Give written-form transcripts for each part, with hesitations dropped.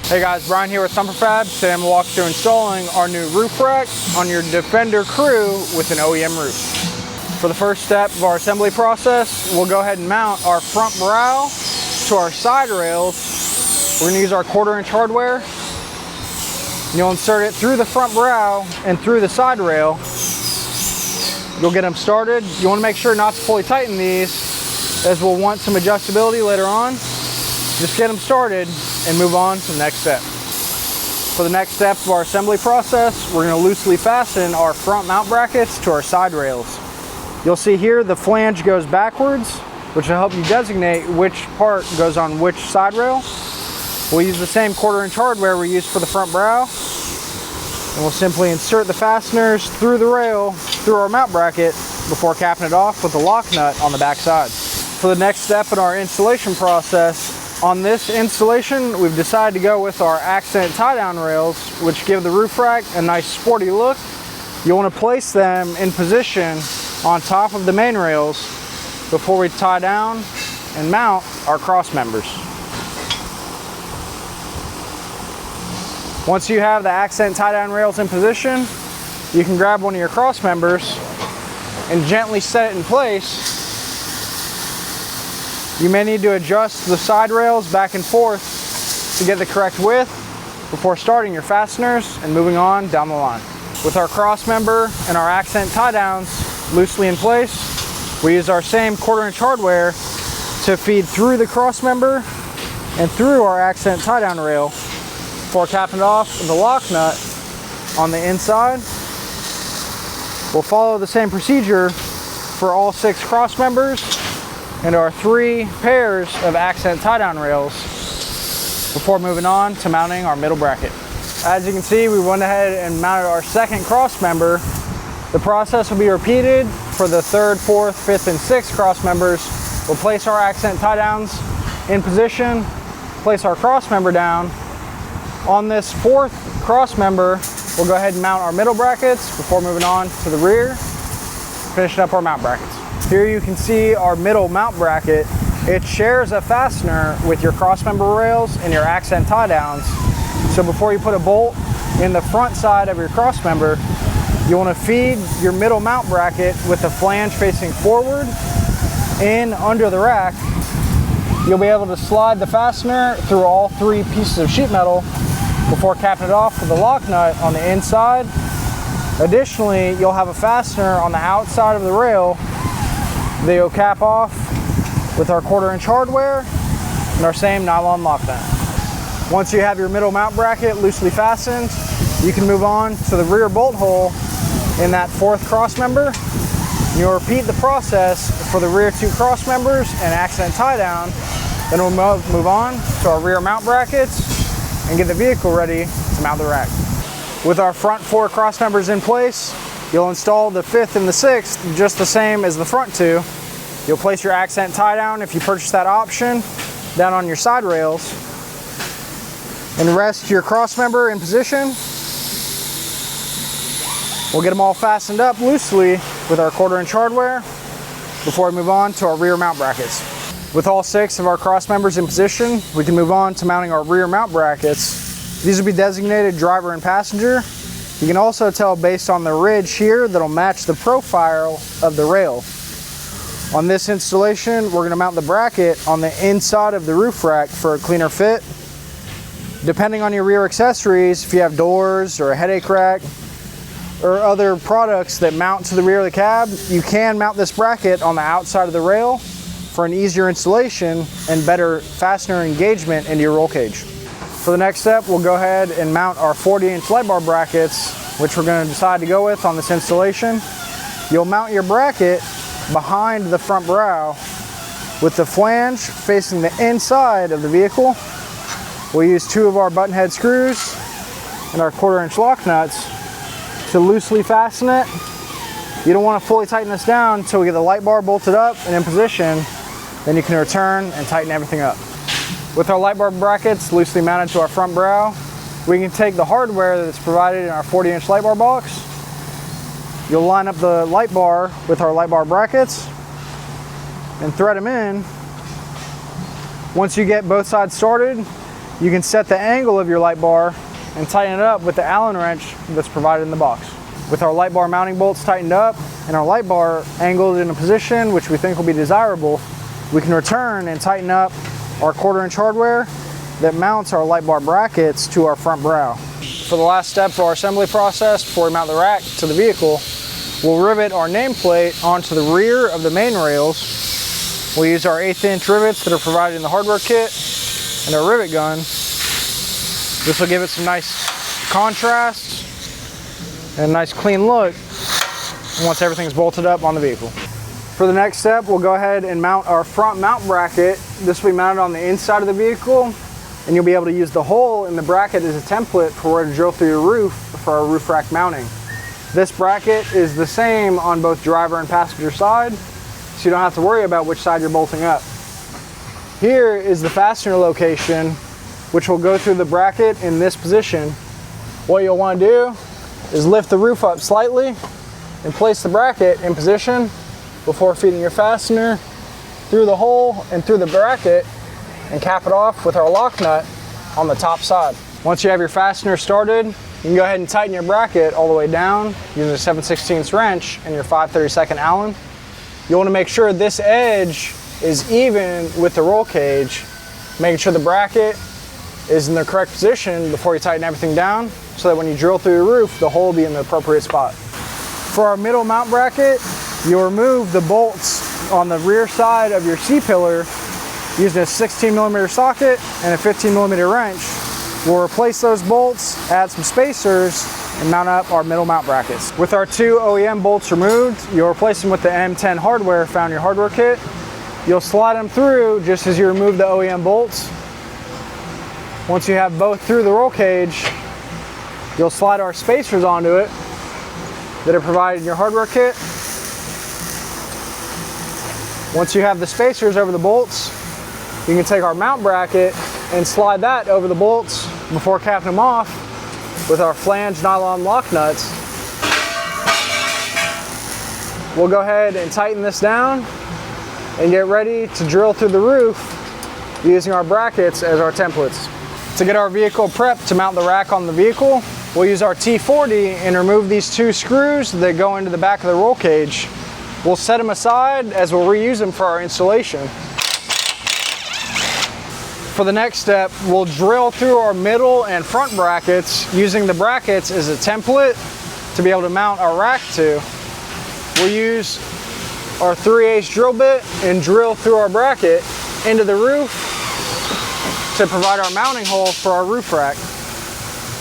Hey guys, Brian here with Thumper Fab. Today I'm going to walk through installing our new roof rack on your Defender crew with an OEM roof. For the first step of our assembly process, we'll go ahead and mount our front brow to our side rails. We're going to use our 1/4-inch hardware. You'll insert it through the front brow and through the side rail. You'll get them started. You want to make sure not to fully tighten these, as we'll want some adjustability later on. Just get them started and move on to the next step. For the next step of our assembly process, we're going to loosely fasten our front mount brackets to our side rails. You'll see here the flange goes backwards, which will help you designate which part goes on which side rail. We'll use the same 1/4-inch hardware we used for the front brow, and we'll simply insert the fasteners through the rail, through our mount bracket, before capping it off with a lock nut on the back side. For the next step in our installation process, on this installation, we've decided to go with our accent tie-down rails, which give the roof rack a nice sporty look. You want to place them in position on top of the main rails before we tie down and mount our cross members. Once you have the accent tie-down rails in position, you can grab one of your cross members and gently set it in place. You may need to adjust the side rails back and forth to get the correct width before starting your fasteners and moving on down the line. With our cross member and our accent tie downs loosely in place, we use our same 1/4-inch hardware to feed through the cross member and through our accent tie down rail before capping it off with a lock nut on the inside. We'll follow the same procedure for all 6 cross members and our 3 pairs of accent tie-down rails before moving on to mounting our middle bracket. As you can see, we went ahead and mounted our second cross member. The process will be repeated for the 3rd, 4th, 5th, and 6th cross members. We'll place our accent tie-downs in position, place our cross member down. On this 4th cross member, we'll go ahead and mount our middle brackets before moving on to the rear, finishing up our mount brackets. Here you can see our middle mount bracket. It shares a fastener with your cross member rails and your accent tie downs. So before you put a bolt in the front side of your cross member, you want to feed your middle mount bracket with the flange facing forward in under the rack. You'll be able to slide the fastener through all 3 pieces of sheet metal before capping it off with a lock nut on the inside. Additionally, you'll have a fastener on the outside of the rail that you'll cap off with our 1/4-inch hardware and our same nylon lock nut. Once you have your middle mount bracket loosely fastened, you can move on to the rear bolt hole in that 4th cross member. You'll repeat the process for the rear 2 cross members and accent tie down. Then we'll move on to our rear mount brackets and get the vehicle ready to mount the rack. With our front 4 cross members in place, you'll install the 5th and the 6th just the same as the front 2. You'll place your accent tie down, if you purchase that option, down on your side rails and rest your cross member in position. We'll get them all fastened up loosely with our 1/4-inch hardware before we move on to our rear mount brackets. With all 6 of our cross members in position, we can move on to mounting our rear mount brackets. These will be designated driver and passenger. You can also tell based on the ridge here that'll match the profile of the rail. On this installation, we're going to mount the bracket on the inside of the roof rack for a cleaner fit. Depending on your rear accessories, if you have doors or a headache rack or other products that mount to the rear of the cab, you can mount this bracket on the outside of the rail for an easier installation and better fastener engagement into your roll cage. For the next step, we'll go ahead and mount our 40-inch light bar brackets, which we're going to decide to go with on this installation. You'll mount your bracket behind the front brow with the flange facing the inside of the vehicle. We'll use 2 of our button head screws and our 1/4-inch lock nuts to loosely fasten it. You don't want to fully tighten this down until we get the light bar bolted up and in position. Then you can return and tighten everything up. With our light bar brackets loosely mounted to our front brow, we can take the hardware that's provided in our 40-inch light bar box. You'll line up the light bar with our light bar brackets and thread them in. Once you get both sides started, You can set the angle of your light bar and tighten it up with the Allen wrench that's provided in the box. With our light bar mounting bolts tightened up and our light bar angled in a position which we think will be desirable, we can return and tighten up our 1/4" hardware that mounts our light bar brackets to our front brow. For the last step of our assembly process, before we mount the rack to the vehicle, we'll rivet our nameplate onto the rear of the main rails. We'll use our 1/8" rivets that are provided in the hardware kit and our rivet gun. This will give it some nice contrast and a nice clean look once everything's bolted up on the vehicle. For the next step, we'll go ahead and mount our front mount bracket. This will be mounted on the inside of the vehicle, and you'll be able to use the hole in the bracket as a template for where to drill through your roof for our roof rack mounting. This bracket is the same on both driver and passenger side, so you don't have to worry about which side you're bolting up. Here is the fastener location, which will go through the bracket in this position. What you'll want to do is lift the roof up slightly and place the bracket in position before feeding your fastener through the hole and through the bracket, and cap it off with our lock nut on the top side. Once you have your fastener started, you can go ahead and tighten your bracket all the way down using a 7/16 wrench and your 5/32 Allen. You want to make sure this edge is even with the roll cage, making sure the bracket is in the correct position before you tighten everything down, so that when you drill through your roof, the hole will be in the appropriate spot. For our middle mount bracket, you'll remove the bolts on the rear side of your C-pillar using a 16mm socket and a 15mm wrench. We'll replace those bolts, add some spacers, and mount up our middle mount brackets. With our 2 OEM bolts removed, you'll replace them with the M10 hardware found in your hardware kit. You'll slide them through just as you remove the OEM bolts. Once you have both through the roll cage, you'll slide our spacers onto it that are provided in your hardware kit. Once you have the spacers over the bolts, you can take our mount bracket and slide that over the bolts before capping them off with our flange nylon lock nuts. We'll go ahead and tighten this down and get ready to drill through the roof using our brackets as our templates. To get our vehicle prepped to mount the rack on the vehicle, we'll use our T40 and remove these 2 screws that go into the back of the roll cage. We'll set them aside as we'll reuse them for our installation. For the next step, we'll drill through our middle and front brackets using the brackets as a template to be able to mount our rack to. We'll use our 3/8 drill bit and drill through our bracket into the roof to provide our mounting hole for our roof rack.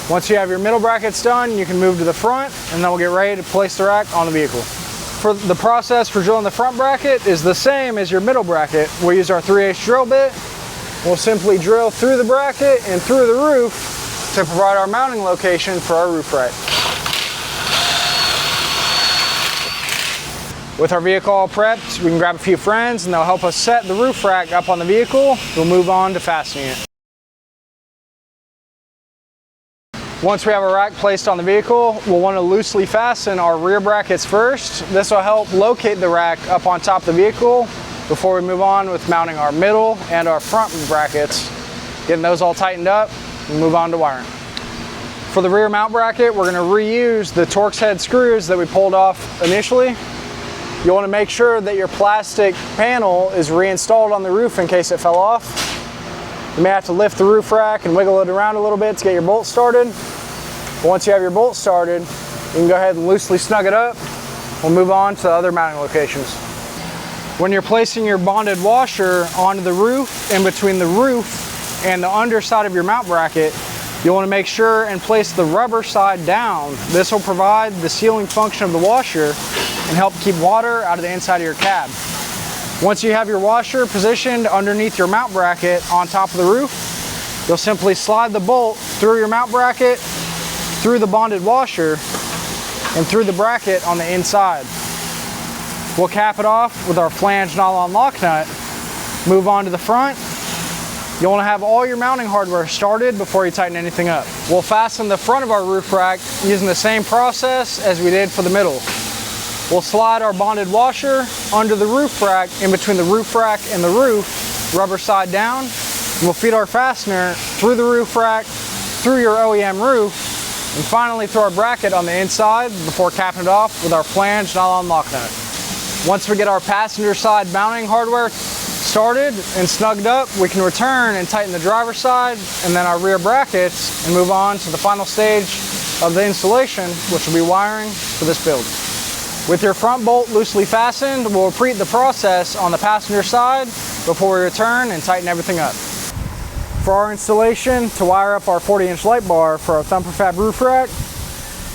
Once you have your middle brackets done, you can move to the front, and then we'll get ready to place the rack on the vehicle. For the process for drilling the front bracket is the same as your middle bracket. We'll use our 3/8 drill bit. We'll simply drill through the bracket and through the roof to provide our mounting location for our roof rack. With our vehicle all prepped, we can grab a few friends and they'll help us set the roof rack up on the vehicle. We'll move on to fastening it. Once we have our rack placed on the vehicle, we'll want to loosely fasten our rear brackets first. This will help locate the rack up on top of the vehicle before we move on with mounting our middle and our front brackets. Getting those all tightened up, we'll move on to wiring. For the rear mount bracket, we're going to reuse the Torx head screws that we pulled off initially. You want to make sure that your plastic panel is reinstalled on the roof in case it fell off. You may have to lift the roof rack and wiggle it around a little bit to get your bolts started. But once you have your bolts started, you can go ahead and loosely snug it up. We'll move on to the other mounting locations. When you're placing your bonded washer onto the roof, in between the roof and the underside of your mount bracket, you want to make sure and place the rubber side down. This will provide the sealing function of the washer and help keep water out of the inside of your cab. Once you have your washer positioned underneath your mount bracket on top of the roof, you'll simply slide the bolt through your mount bracket, through the bonded washer, and through the bracket on the inside. We'll cap it off with our flange nylon lock nut, move on to the front. You'll want to have all your mounting hardware started before you tighten anything up. We'll fasten the front of our roof rack using the same process as we did for the middle. We'll slide our bonded washer under the roof rack in between the roof rack and the roof, rubber side down. We'll feed our fastener through the roof rack, through your OEM roof, and finally through our bracket on the inside before capping it off with our flange nylon lock nut. Once we get our passenger side mounting hardware started and snugged up, we can return and tighten the driver's side and then our rear brackets and move on to the final stage of the installation, which will be wiring for this build. With your front bolt loosely fastened, we'll repeat the process on the passenger side before we return and tighten everything up. For our installation, to wire up our 40-inch light bar for our Thumper Fab Roof Rack,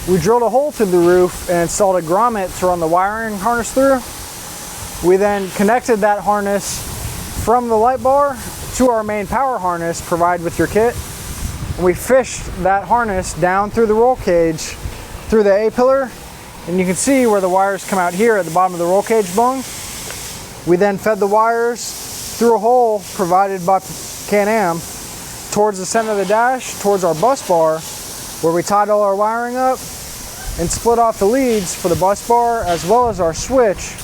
we drilled a hole through the roof and installed a grommet to run the wiring harness through. We then connected that harness from the light bar to our main power harness provided with your kit. And we fished that harness down through the roll cage, through the A-pillar, and you can see where the wires come out here at the bottom of the roll cage bung. We then fed the wires through a hole provided by Can-Am towards the center of the dash, towards our bus bar, where we tied all our wiring up and split off the leads for the bus bar as well as our switch.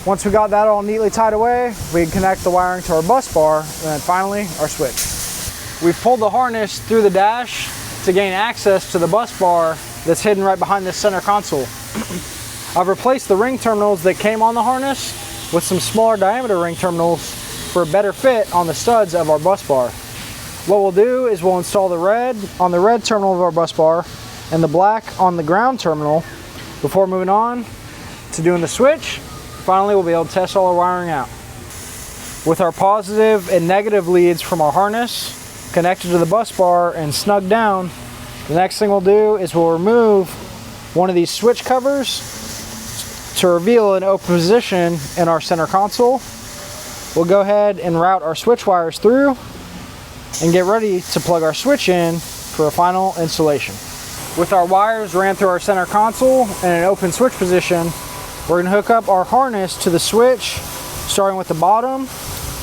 Once we got that all neatly tied away, we can connect the wiring to our bus bar and then finally our switch. We've pulled the harness through the dash to gain access to the bus bar that's hidden right behind this center console. I've replaced the ring terminals that came on the harness with some smaller diameter ring terminals for a better fit on the studs of our bus bar. What we'll do is we'll install the red on the red terminal of our bus bar and the black on the ground terminal before moving on to doing the switch. Finally, we'll be able to test all our wiring out. With our positive and negative leads from our harness connected to the bus bar and snugged down, the next thing we'll do is we'll remove one of these switch covers to reveal an open position in our center console. We'll go ahead and route our switch wires through and get ready to plug our switch in for a final installation. With our wires ran through our center console in an open switch position, we're going to hook up our harness to the switch, starting with the bottom.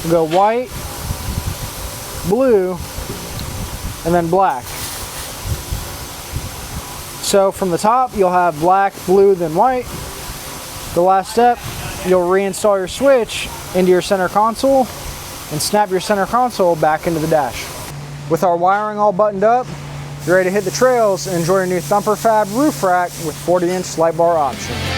We'll go white, blue, and then black. So from the top, you'll have black, blue, then white. The last step, you'll reinstall your switch into your center console and snap your center console back into the dash. With our wiring all buttoned up, you're ready to hit the trails and enjoy your new Thumper Fab Roof Rack with 40-inch light bar option.